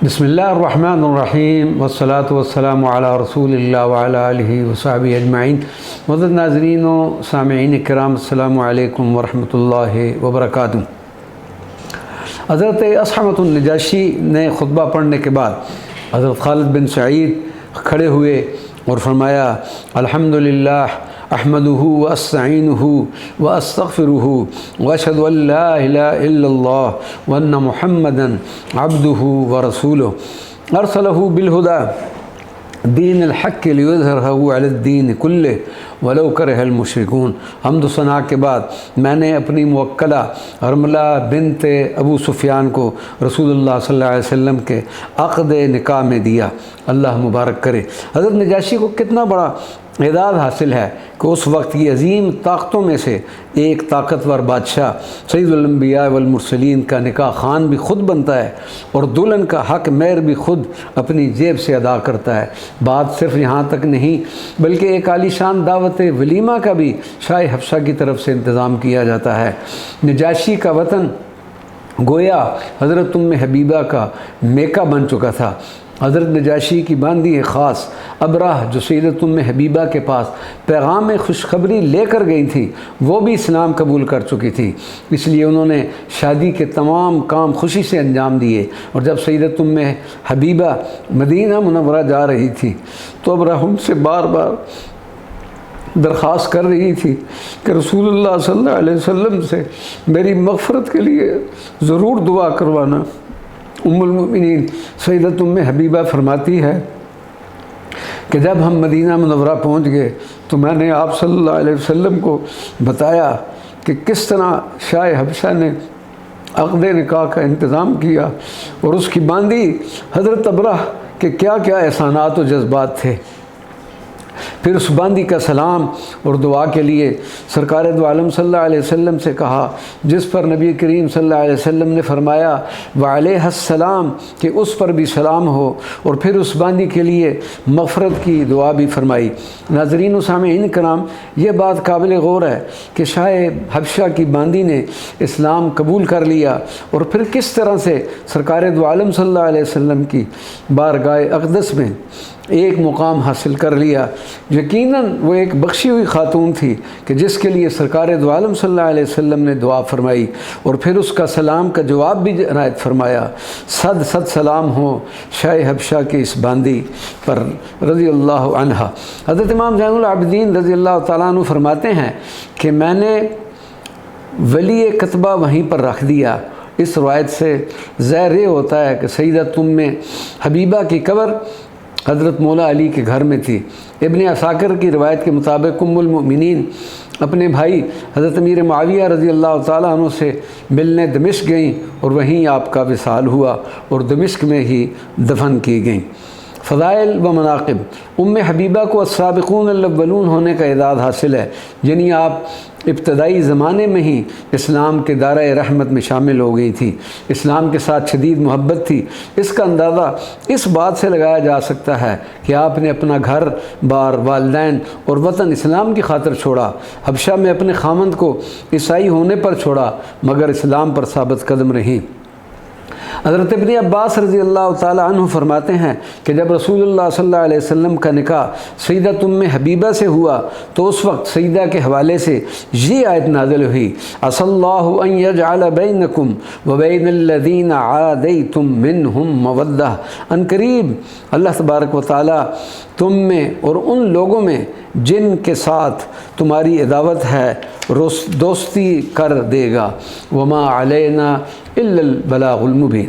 بسم اللہ الرحمن الرحیم والصلاة والسلام علی رسول اللہ وعلی آلہ وصحبہ اجمعین۔ معزز ناظرین و سامعین کرام، السلام علیکم ورحمۃ اللہ وبرکاتہ۔ حضرت اصحمۃ النجاشی نے خطبہ پڑھنے کے بعد حضرت خالد بن سعید کھڑے ہوئے اور فرمایا: الحمدللہ احمدہ واستعینہ واستغفرہ واشہد ان لا الہ الا اللہ وان محمدا عبدہ ورسولہ ارسلہ بالہدی دین الحق لیظہرہ علی الدین کلہ ولو کرہ المشرکون۔ حمد و ثناء کے بعد میں نے اپنی موکلہ رملہ بنت ابو سفیان کو رسول اللہ صلی اللہ علیہ وسلم کے عقد نکاح میں دیا، اللہ مبارک کرے۔ حضرت نجاشی کو کتنا بڑا اعزاز حاصل ہے کہ اس وقت کی عظیم طاقتوں میں سے ایک طاقتور بادشاہ سید الانبیاء والمرسلین کا نکاح خان بھی خود بنتا ہے اور دلہن کا حق مہر بھی خود اپنی جیب سے ادا کرتا ہے۔ بات صرف یہاں تک نہیں بلکہ ایک عالی شان دعوت ولیمہ کا بھی شاہ حبشہ کی طرف سے انتظام کیا جاتا ہے۔ نجاشی کا وطن گویا حضرت ام حبیبہ کا میکہ بن چکا تھا۔ حضرت نجاشی کی باندی خاص ابراہ جو سیدت ام حبیبہ کے پاس پیغام خوشخبری لے کر گئی تھی، وہ بھی اسلام قبول کر چکی تھی، اس لیے انہوں نے شادی کے تمام کام خوشی سے انجام دیے۔ اور جب سیدت ام حبیبہ مدینہ منورہ جا رہی تھی تو ابراہ ان سے بار بار درخواست کر رہی تھی کہ رسول اللہ صلی اللہ علیہ وسلم سے میری مغفرت کے لیے ضرور دعا کروانا۔ ام المؤمنین سیدت ام حبیبہ فرماتی ہے کہ جب ہم مدینہ منورہ پہنچ گئے تو میں نے آپ صلی اللہ علیہ وسلم کو بتایا کہ کس طرح شاہ حبشہ نے عقد نکاح کا انتظام کیا اور اس کی باندی حضرت ابراہ کے کیا کیا احسانات و جذبات تھے۔ پھر اس باندی کا سلام اور دعا کے لیے سرکار دو عالم صلی اللہ علیہ وسلم سے کہا، جس پر نبی کریم صلی اللہ علیہ وسلم نے فرمایا وعلیہ السلام کہ اس پر بھی سلام ہو، اور پھر اس باندی کے لیے مغفرت کی دعا بھی فرمائی۔ ناظرین و سامعین کرام، یہ بات قابل غور ہے کہ شاہ حبشہ کی باندی نے اسلام قبول کر لیا اور پھر کس طرح سے سرکار دو عالم صلی اللہ علیہ وسلم کی بارگاہ اقدس میں ایک مقام حاصل کر لیا۔ یقیناً وہ ایک بخشی ہوئی خاتون تھی کہ جس کے لیے سرکار دو عالم صلی اللہ علیہ وسلم نے دعا فرمائی اور پھر اس کا سلام کا جواب بھی عنایت فرمایا۔ صد صد سلام ہو شاہ حبشہ کے اس باندی پر رضی اللہ عنہ۔ حضرت امام زین العابدین رضی اللہ تعالیٰ عنہ فرماتے ہیں کہ میں نے ولی کتبہ وہیں پر رکھ دیا۔ اس روایت سے ظاہر یہ ہوتا ہے کہ سیدت ام حبیبہ کی قبر حضرت مولا علی کے گھر میں تھی۔ ابن عساکر کی روایت کے مطابق ام المؤمنین اپنے بھائی حضرت امیر معاویہ رضی اللہ تعالیٰ عنہ سے ملنے دمشق گئیں اور وہیں آپ کا وصال ہوا اور دمشق میں ہی دفن کی گئیں۔ فضائل و مناقب: ام حبیبہ کو السابقون الاولون ہونے کا اعزاز حاصل ہے، یعنی آپ ابتدائی زمانے میں ہی اسلام کے دائرۂ رحمت میں شامل ہو گئی تھی، اسلام کے ساتھ شدید محبت تھی۔ اس کا اندازہ اس بات سے لگایا جا سکتا ہے کہ آپ نے اپنا گھر بار، والدین اور وطن اسلام کی خاطر چھوڑا۔ حبشہ میں اپنے خامند کو عیسائی ہونے پر چھوڑا مگر اسلام پر ثابت قدم رہیں۔ حضرت ابن عباس رضی اللہ تعالیٰ عنہ فرماتے ہیں کہ جب رسول اللہ صلی اللہ علیہ وسلم کا نکاح سیدت ام حبیبہ سے ہوا تو اس وقت سیدہ کے حوالے سے یہ آیت نازل ہوئی: عسى الله ان يجعل بينكم وبين الذين عاديتم منهم مودة۔ ان قریب اللہ تبارک و تعالیٰ تم میں اور ان لوگوں میں جن کے ساتھ تمہاری عداوت ہے دوستی کر دے گا۔ وما علینا الا البلاغ المبین۔